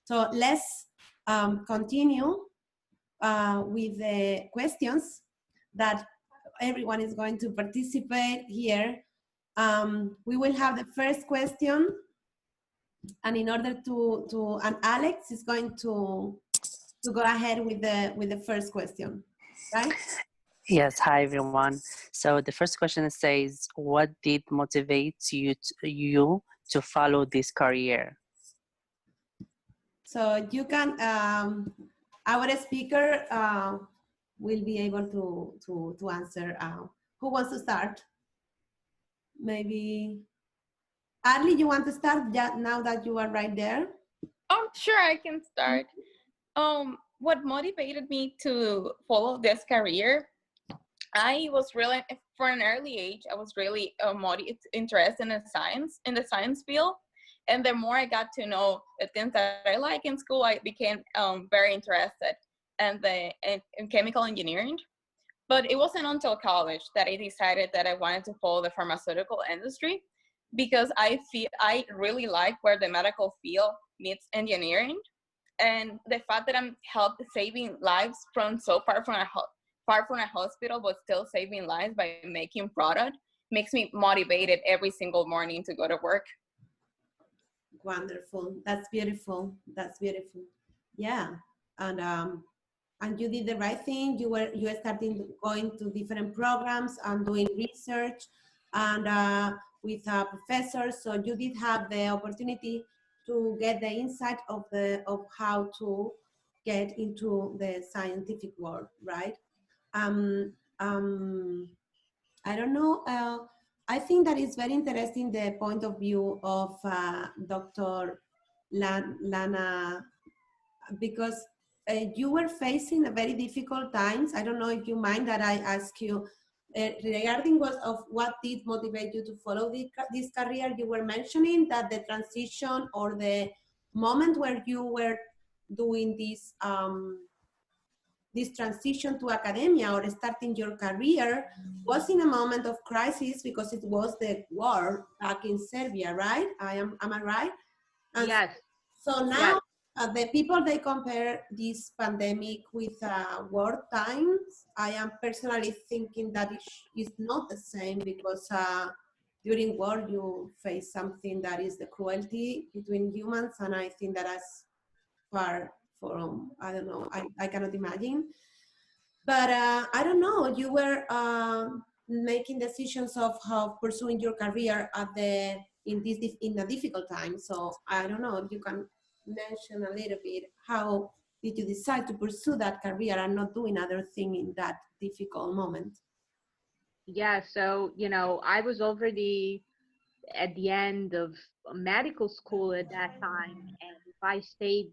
So let's continue with the questions that everyone is going to participate here. We will have the first question, and in order and Alex is going to go ahead with the first question, right? Yes, hi everyone. So the first question says, what did motivate you to follow this career? So you can, our speaker will be able to answer. Who wants to start? Maybe, Arly, you want to start now that you are right there? Oh, sure, I can start. What motivated me to follow this career, I was really, for an early age, I was really interested in the science field. And the more I got to know the things that I like in school, I became very interested in chemical engineering. But it wasn't until college that I decided that I wanted to follow the pharmaceutical industry, because I really like where the medical field meets engineering. And the fact that I'm saving lives from so far from a hospital, but still saving lives by making product, makes me motivated every single morning to go to work. Wonderful. That's beautiful. That's beautiful. Yeah. And you did the right thing. You started going to different programs and doing research and with professors. So you did have the opportunity to get the insight of how to get into the scientific world, right? I don't know. I think that is very interesting, the point of view of Dr. Lana, because you were facing a very difficult times. I don't know if you mind that I ask you regarding what did motivate you to follow this career. You were mentioning that the transition or the moment where you were doing this transition to academia or starting your career was in a moment of crisis, because it was the war back in Serbia, right? Am I right? And yes. So now the people, they compare this pandemic with war times. I am personally thinking that it is not the same, because during war you face something that is the cruelty between humans, and I think that is far from, I don't know, I cannot imagine. But I don't know, you were making decisions of how pursuing your career in a difficult time. So I don't know if you can mention a little bit, how did you decide to pursue that career and not do another thing in that difficult moment? Yeah, so, I was already at the end of medical school at that time, and if I stayed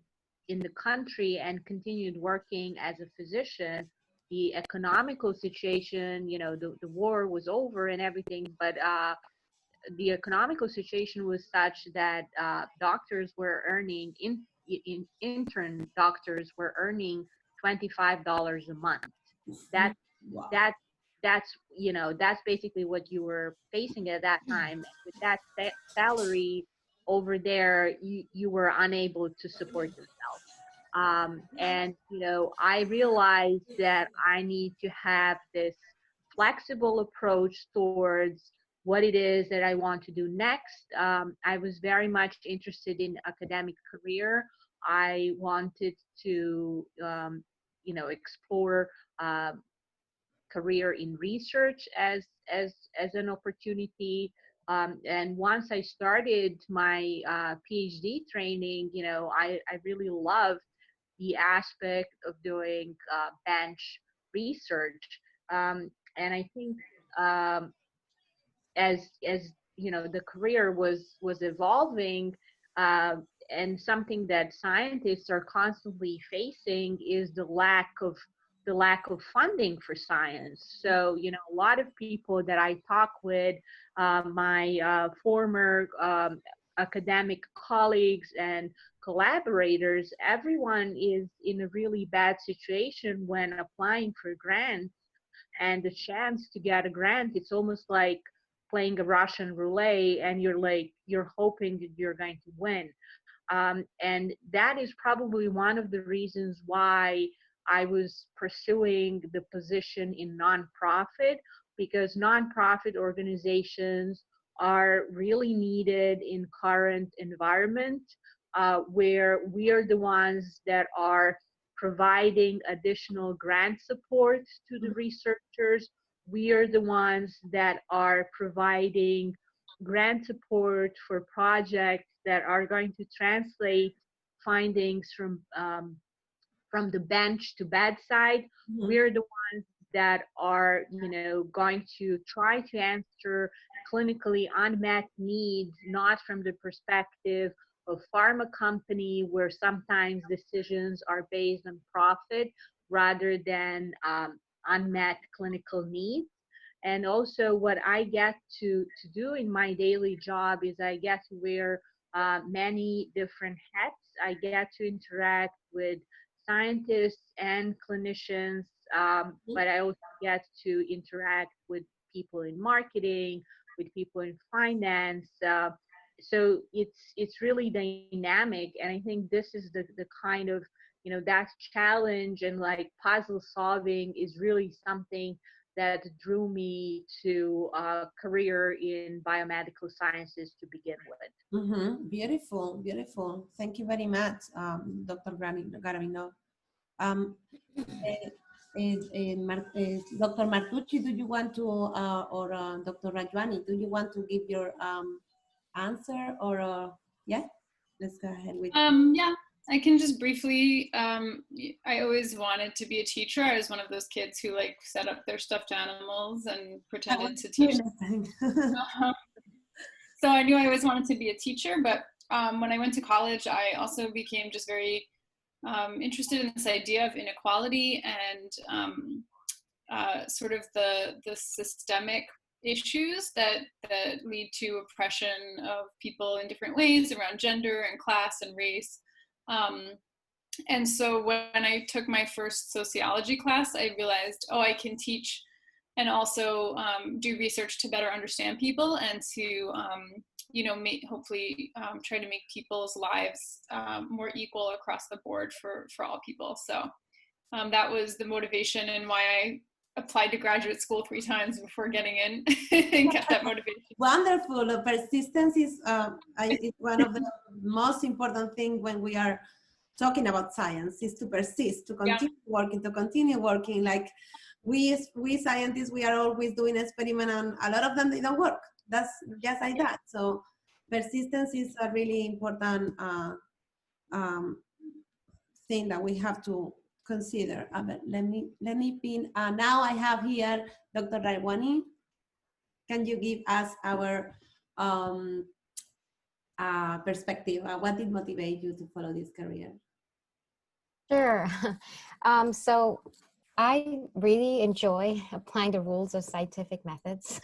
in the country and continued working as a physician, the economical situation, the war was over and everything, but the economical situation was such that doctors were earning, intern doctors were earning $25 a month. Wow. That's basically what you were facing at that time. With that salary over there, you were unable to support yourself. And I realized that I need to have this flexible approach towards what it is that I want to do next. I was very much interested in academic career. I wanted to, explore career in research as an opportunity. And once I started my PhD training, I really loved the aspect of doing bench research. And I think as the career was evolving, and something that scientists are constantly facing is the lack of funding for science. So a lot of people that I talk with, my former academic colleagues and collaborators, everyone is in a really bad situation when applying for grants. And the chance to get a grant, it's almost like playing a Russian roulette, and you're hoping that you're going to win. And that is probably one of the reasons why I was pursuing the position in nonprofit, because nonprofit organizations are really needed in current environment, where we are the ones that are providing additional grant support to the researchers. We are the ones that are providing grant support for projects that are going to translate findings from the bench to bedside. We're the ones that are, going to try to answer clinically unmet needs, not from the perspective of pharma company, where sometimes decisions are based on profit rather than unmet clinical needs. And also what I get to do in my daily job is I get to wear many different hats. I get to interact with scientists and clinicians, but I also get to interact with people in marketing, with people in finance. So it's really dynamic, and I think this is the kind of, that challenge and like puzzle solving is really something that drew me to a career in biomedical sciences to begin with. Beautiful, beautiful. Thank you very much, Dr. Gavrilov. Dr. Martucci, do you want to, or Dr. Rachwani, do you want to give your answer, or yeah? Let's go ahead with. Yeah, I can just briefly, I always wanted to be a teacher. I was one of those kids who like set up their stuffed animals and pretended to teach. So I knew I always wanted to be a teacher, but when I went to college, I also became just very interested in this idea of inequality and sort of the systemic issues that lead to oppression of people in different ways around gender and class and race. And so when I took my first sociology class, I realized, oh, I can teach and also do research to better understand people and to, hopefully try to make people's lives more equal across the board for all people. So that was the motivation and why I applied to graduate school 3 times before getting in and kept that motivation. Wonderful. Persistence is one of the most important things when we are talking about science, is to persist, to continue working. Like we scientists, we are always doing experiments, and a lot of them, they don't work. That's just like that. So persistence is a really important thing that we have to consider. But let me pin. Now I have here Dr. Rachwani. Can you give us our perspective? What did motivate you to follow this career? Sure. So I really enjoy applying the rules of scientific methods.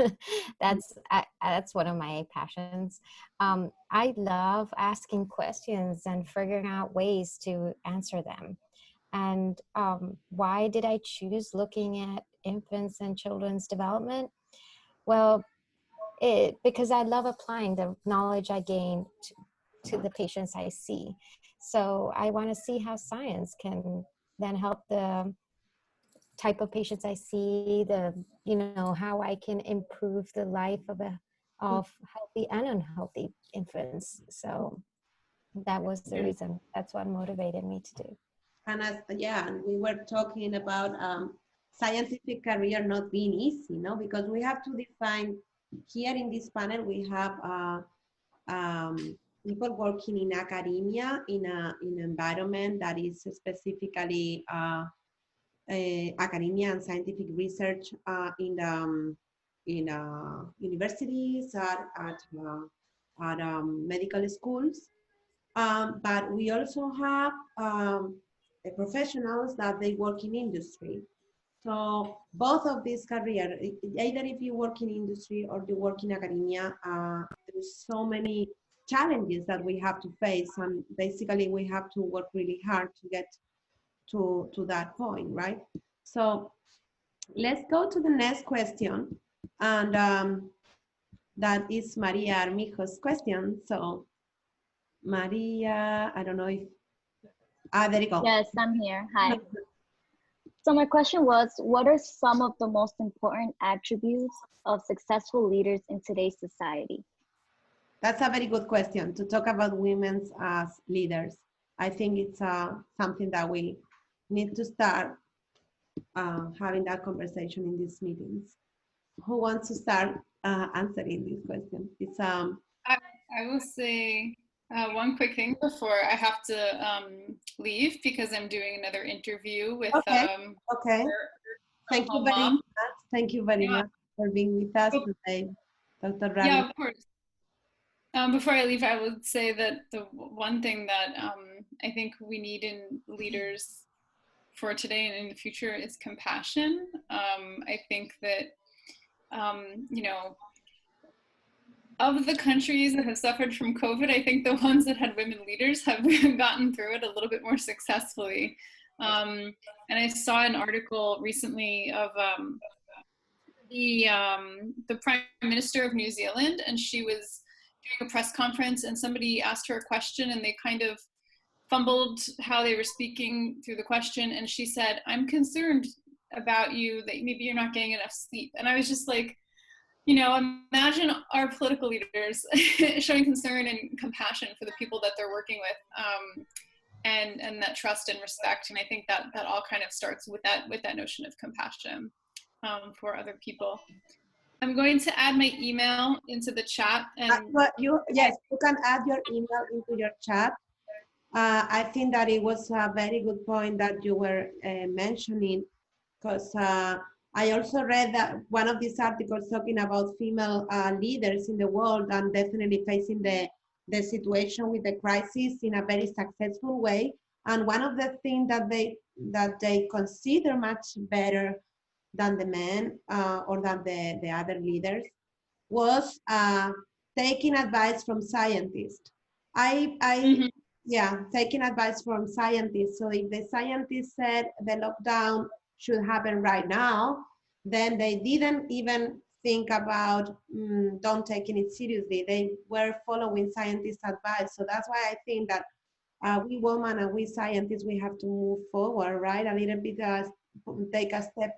That's one of my passions. I love asking questions and figuring out ways to answer them. And why did I choose looking at infants and children's development? Well, because I love applying the knowledge I gained to the patients I see. So I want to see how science can then help the type of patients I see, how I can improve the life of healthy and unhealthy infants. So that was the reason. That's what motivated me to do. And we were talking about scientific career not being easy, because we have to define, here in this panel, we have people working in academia, in an environment that is specifically academia and scientific research in universities, at medical schools. But we also have professionals that they work in industry. So both of these careers, either if you work in industry or you work in academia, there's so many challenges that we have to face, and basically we have to work really hard to get to that point, right? So let's go to the next question, and that is María Armijos' question. So Maria, I don't know if, there you go. Yes, I'm here. Hi. So my question was, what are some of the most important attributes of successful leaders in today's society? That's a very good question to talk about women as leaders. I think it's something that we need to start having that conversation in these meetings. Who wants to start answering this question? It's I will say one quick thing before I have to leave because I'm doing another interview with okay. Thank you very mom. much. Thank you very much for being with us today, Dr. Ravi. Yeah, of course. Before I leave, I would say that the one thing that I think we need in leaders for today and in the future is compassion. I think that, you know, of the countries that have suffered from COVID, I think the ones that had women leaders have gotten through it a little bit more successfully. And I saw an article recently of the Prime Minister of New Zealand, and she was doing a press conference and somebody asked her a question and they kind of fumbled how they were speaking through the question, and she said, "I'm concerned about you, that maybe you're not getting enough sleep." And I was just like, you know, imagine our political leaders showing concern and compassion for the people that they're working with, and that trust and respect. And I think that all kind of starts with that notion of compassion for other people. I'm going to add my email into the chat. And yes, you can add your email into your chat. I think that it was a very good point that you were mentioning, because I also read that one of these articles talking about female leaders in the world and definitely facing the situation with the crisis in a very successful way. And one of the things that they consider much better than the men or than the other leaders was taking advice from scientists. Yeah, taking advice from scientists. So if the scientists said the lockdown should happen right now, then they didn't even think about don't taking it seriously. They were following scientists' advice. So that's why I think that we women and we scientists, we have to move forward, right? A little bit, take a step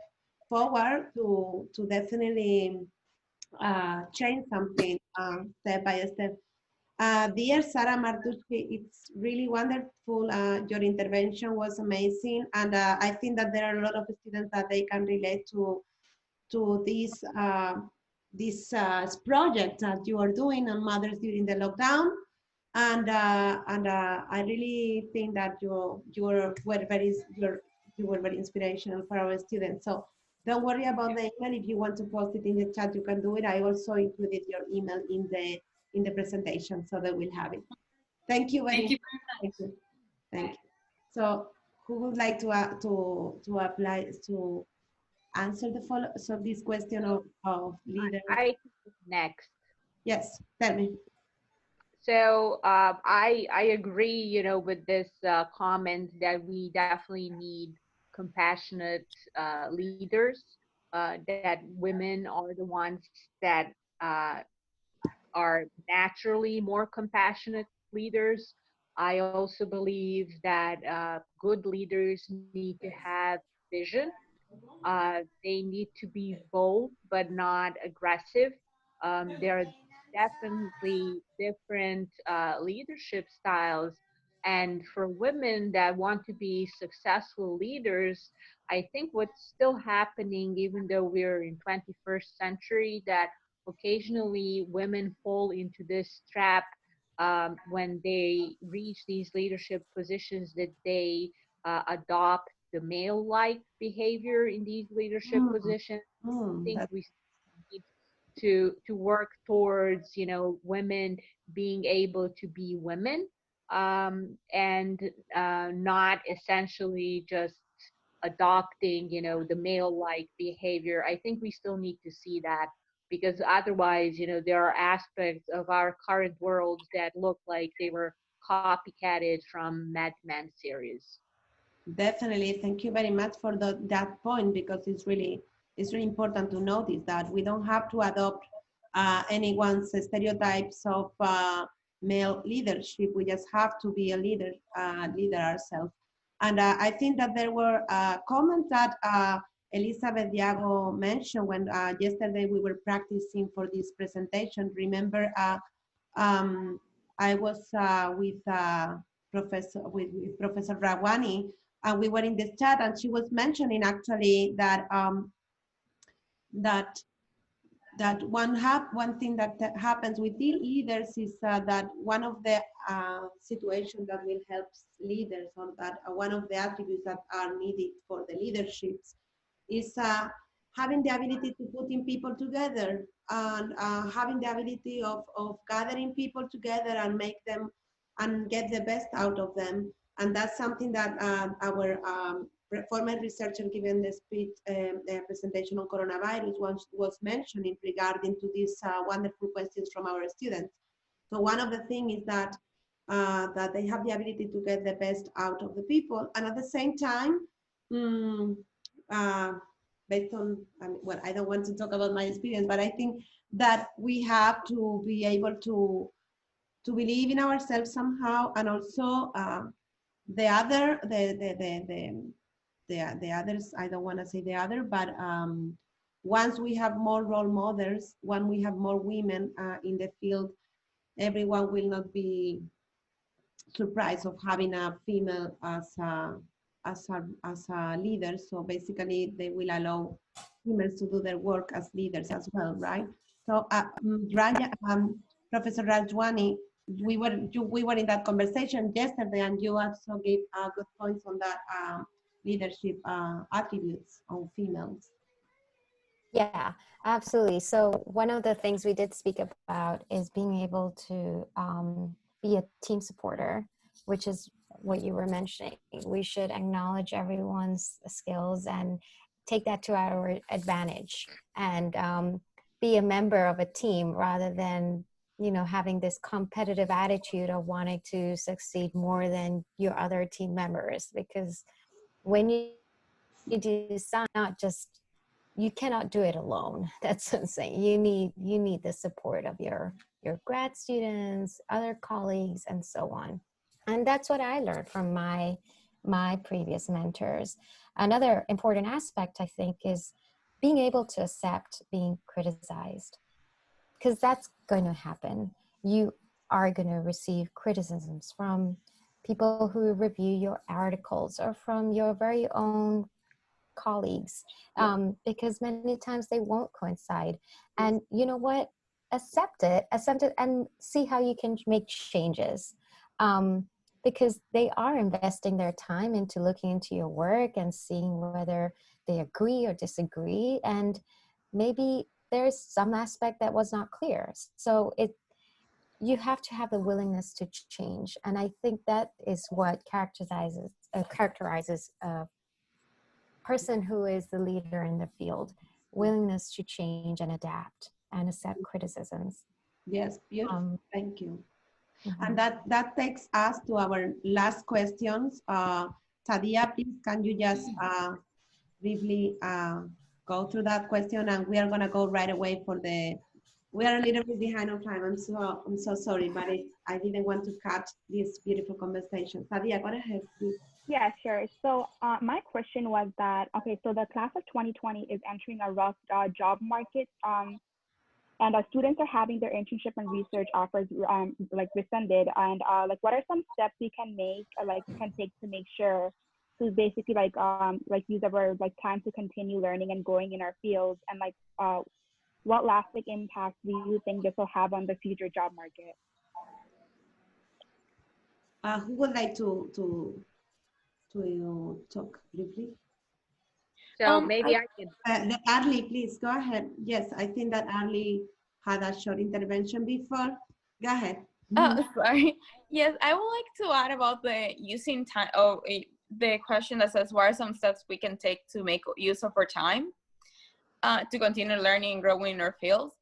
forward to definitely change something step by step. Dear Sara Martucci, it's really wonderful. Your intervention was amazing. And I think that there are a lot of students that they can relate to this project that you are doing on mothers during the lockdown. And I really think that you were very inspirational for our students. So don't worry about the email. If you want to post it in the chat, you can do it. I also included your email in the presentation, so that we'll have it. Thank you very much. Thank you. Thank you. So who would like to apply to answer this question of leader? I next. Yes, tell me. So I agree, you know, with this comment that we definitely need compassionate leaders, that women are the ones that are naturally more compassionate leaders. I also believe that good leaders need to have vision. They need to be bold, but not aggressive. There are definitely different leadership styles. And for women that want to be successful leaders, I think what's still happening, even though we're in 21st century, that occasionally women fall into this trap when they reach these leadership positions, that they adopt the male-like behavior in these leadership positions. I think we need to work towards, you know, women being able to be women, and not essentially just adopting, you know, the male-like behavior. I think we still need to see that, because otherwise, you know, there are aspects of our current world that look like they were copycatted from Mad Men series. Definitely, thank you very much for that point, because it's really important to notice that we don't have to adopt anyone's stereotypes of male leadership. We just have to be a leader ourselves. And I think that there were comments that Elizabeth Diago mentioned when yesterday we were practicing for this presentation. Remember, I was with Professor Rachwani, and we were in this chat, and she was mentioning actually that one thing that happens with leaders is that one of the situations that will help leaders, or that one of the attributes that are needed for the leaderships is having the ability to putting people together, and having the ability of gathering people together and make them and get the best out of them. And that's something that our former researcher giving the speech, the presentation on coronavirus was mentioning regarding to these wonderful questions from our students. So one of the things is that that they have the ability to get the best out of the people, and at the same time, based on, well, I don't want to talk about my experience, but I think that we have to be able to believe in ourselves somehow, and also the others, I don't want to say the other, but once we have more role models, when we have more women in the field, everyone will not be surprised of having a female as a leader. So basically, they will allow females to do their work as leaders as well, right? So, Professor Rachwani, we were in that conversation yesterday, and you also gave good points on that leadership attributes of females. Yeah, absolutely. So one of the things we did speak about is being able to be a team supporter, which is what you were mentioning. We should acknowledge everyone's skills and take that to our advantage, and be a member of a team rather than, you know, having this competitive attitude of wanting to succeed more than your other team members. Because when you do something, not just, you cannot do it alone. That's what I'm saying. You need the support of your grad students, other colleagues, and so on. And that's what I learned from my previous mentors. Another important aspect, I think, is being able to accept being criticized, because that's going to happen. You are going to receive criticisms from people who review your articles or from your very own colleagues, because many times they won't coincide. And you know what? Accept it, and see how you can make changes. Because they are investing their time into looking into your work and seeing whether they agree or disagree. And maybe there's some aspect that was not clear. So you have to have the willingness to change. And I think that is what characterizes a person who is the leader in the field: willingness to change and adapt and accept criticisms. Yes, beautiful. Thank you. Mm-hmm. And that takes us to our last questions. Sadia, please, can you just briefly go through that question, and we are going to go right away for we are a little bit behind on time. I'm so sorry, but I didn't want to cut this beautiful conversation. Sadia, go ahead, please. Yeah, sure. So my question was that, okay, so the class of 2020 is entering a rough job market, and students are having their internship and research offers like rescinded. And like, what are some steps we can make, can take to make sure to basically use our time to continue learning and growing in our fields, and what lasting impact do you think this will have on the future job market? Who would like to talk briefly? So maybe I can. Arly, please go ahead. Yes, I think that Arly had a short intervention before. Go ahead. Oh, sorry. Yes, I would like to add about the using time. The question that says, what are some steps we can take to make use of our time to continue learning and growing in our fields?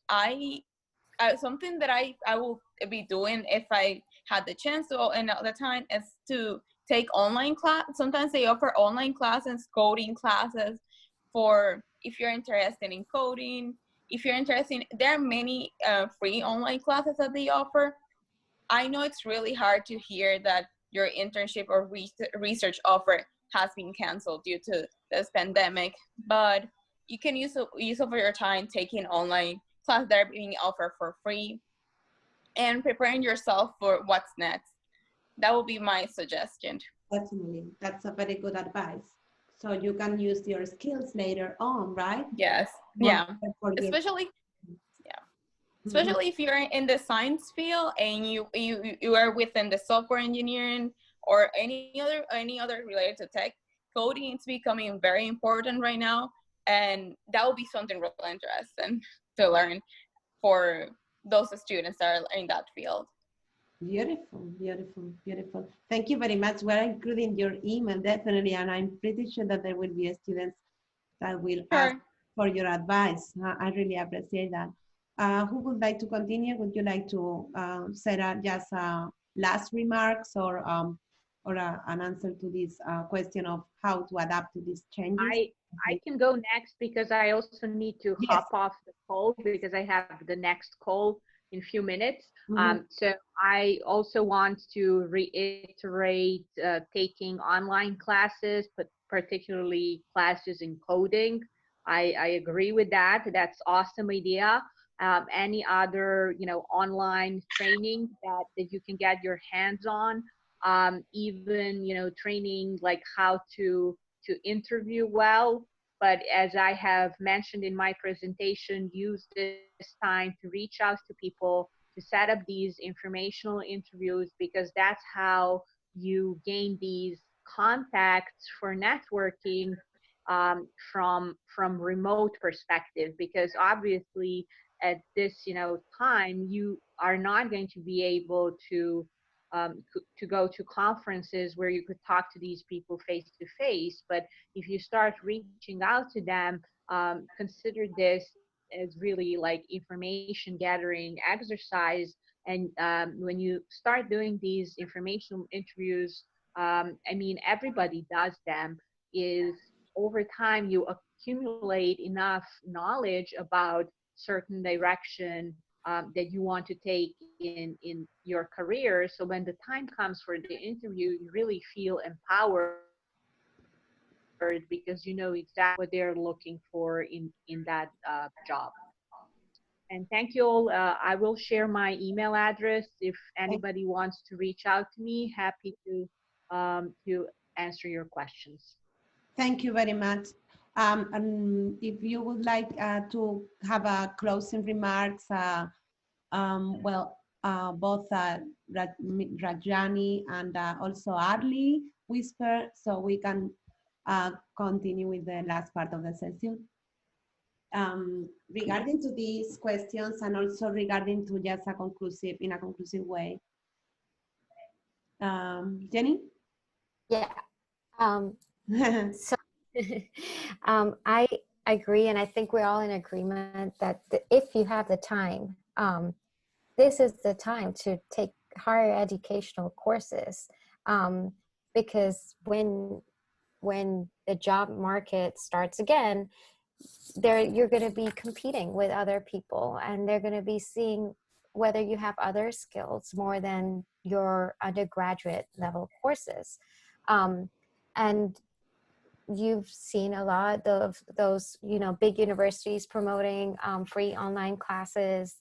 Something that I will be doing if I had the chance to, and all the time, is to take online class. Sometimes they offer online classes, coding classes, for if you're interested in coding. If you're interested, there are many free online classes that they offer. I know it's really hard to hear that your internship or research offer has been canceled due to this pandemic, but you can use of your time taking online classes that are being offered for free and preparing yourself for what's next. That will be my suggestion. Definitely, that's a very good advice. So you can use your skills later on, right? Yes, yeah, especially if you're in the science field and you are within the software engineering or any other related to tech. Coding is becoming very important right now, and that will be something really interesting to learn for those students that are in that field. Beautiful, beautiful, beautiful. Thank you very much. We're including your email, definitely, and I'm pretty sure that there will be students that will ask for your advice. I really appreciate that. Who would like to continue? Would you like to say just last remarks or an answer to this question of how to adapt to these changes? I can go next because I also need to hop off the call because I have the next call in a few minutes. So I also want to reiterate taking online classes, but particularly classes in coding. I agree with that. That's awesome idea. Any other, online training that you can get your hands on, even, training like how to interview well. But as I have mentioned in my presentation, use this time to reach out to people, to set up these informational interviews, because that's how you gain these contacts for networking from remote perspective, because obviously at this time you are not going to be able to go to conferences where you could talk to these people face to face. But if you start reaching out to them, consider this as really like information gathering exercise. And when you start doing these informational interviews, I mean, everybody does them, is over time you accumulate enough knowledge about certain direction that you want to take in your career. So when the time comes for the interview, you really feel empowered because you know exactly what they're looking for in that job. And thank you all. I will share my email address if anybody wants to reach out to me. Happy to answer your questions. Thank you very much. And if you would like to have a closing remarks, both Rachwani and also Arly Wispe, so we can continue with the last part of the session. Regarding to these questions and also regarding to just in a conclusive way. Jenny? Yeah. So I agree, and I think we're all in agreement that if you have the time, this is the time to take higher educational courses, because when the job market starts again, you're going to be competing with other people, and they're going to be seeing whether you have other skills more than your undergraduate level courses. And you've seen a lot of those, big universities promoting free online classes,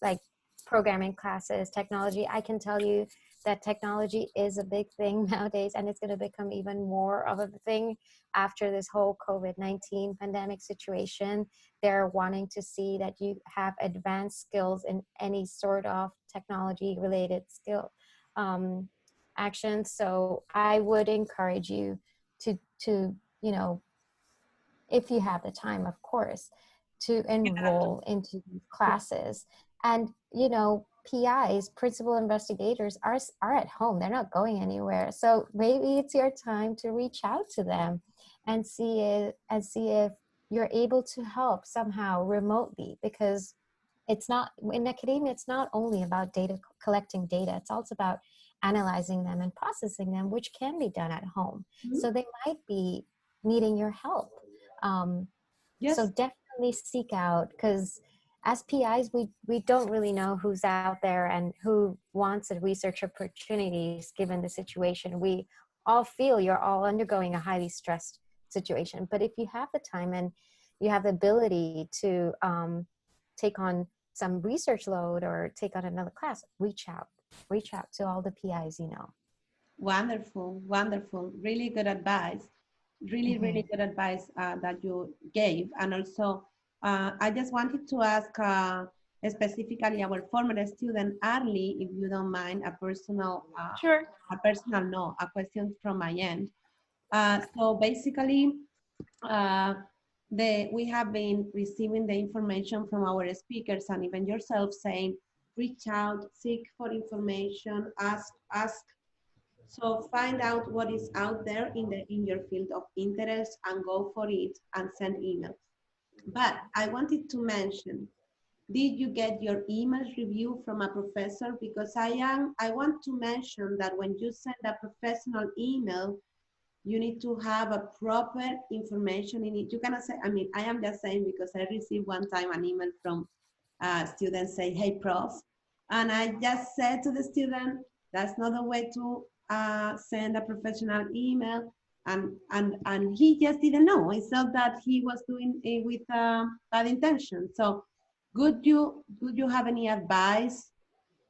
like programming classes, technology. I can tell you that technology is a big thing nowadays, and it's going to become even more of a thing after this whole COVID-19 pandemic situation. They're wanting to see that you have advanced skills in any sort of technology related skill action. So I would encourage you to if you have the time, of course, to enroll into these classes. And PIs, principal investigators, are at home. They're not going anywhere. So maybe it's your time to reach out to them and see if you're able to help somehow remotely, because it's not, in academia, it's not only about collecting data. It's also about analyzing them and processing them, which can be done at home. So they might be needing your help. So definitely seek out, because as PIs, we don't really know who's out there and who wants a research opportunities given the situation. We all feel you're all undergoing a highly stressed situation. But if you have the time and you have the ability to take on some research load or take on another class, reach out to all the PIs you know. Wonderful, wonderful. Really good advice. Really, really good advice that you gave. And also, I just wanted to ask specifically our former student, Arly, if you don't mind, a personal, Sure. a question from my end. So basically, we have been receiving the information from our speakers and even yourself saying, reach out, seek for information, ask. So find out what is out there in your field of interest and go for it and send emails. But I wanted to mention, did you get your emails review from a professor? Because I want to mention that when you send a professional email, you need to have a proper information in it. You cannot say, I mean, I am just saying because I received one time an email from a student say, hey, prof. And I just said to the student, that's not the way to send a professional email. And he just didn't know. He thought that he was doing it with bad intention. So would you have any advice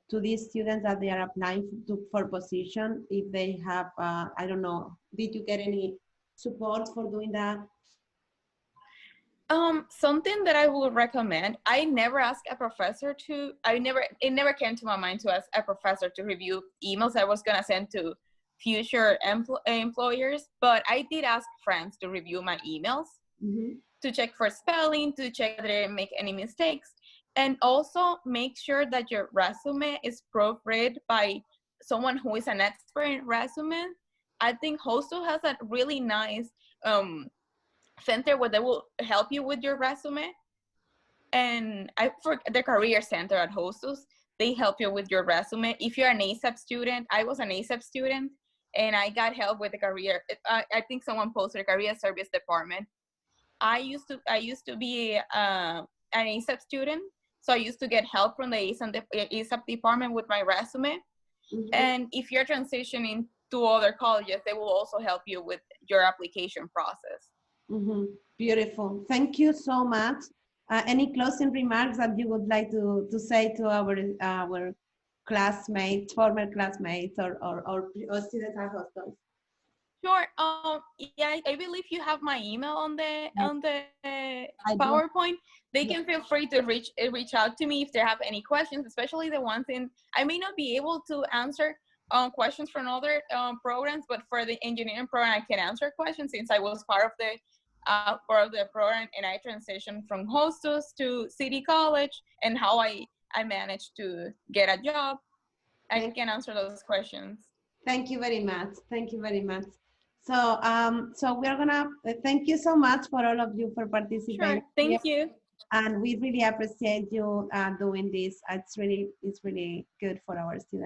to these students that they are applying for position if they have, I don't know, did you get any support for doing that? Something that I would recommend, I never asked a professor to, it never came to my mind to ask a professor to review emails I was gonna send to future employers, but I did ask friends to review my emails, to check for spelling, to check that I didn't make any mistakes, and also make sure that your resume is proofread by someone who is an expert in resume. I think Hostos has a really nice center where they will help you with your resume. And for the career center at Hostos, they help you with your resume. If you're an ASAP student, I was an ASAP student, and I got help with the career. I think someone posted a career service department. I used to be an ASAP student, so I used to get help from the ASAP department with my resume. And if you're transitioning to other colleges, they will also help you with your application process. Beautiful. Thank you so much. Any closing remarks that you would like to say to our classmates, former classmates, or students at Hostos? Sure. Yeah, I believe you have my email on the PowerPoint. They can feel free to reach out to me if they have any questions, especially the ones I may not be able to answer questions from other programs, but for the engineering program, I can answer questions since I was part of the program, and I transitioned from Hostos to City College, and how I managed to get a job. I can answer those questions. Thank you very much. Thank you very much. So, so we're gonna thank you so much for all of you for participating. Sure. Thank you. And we really appreciate you doing this. It's really good for our students.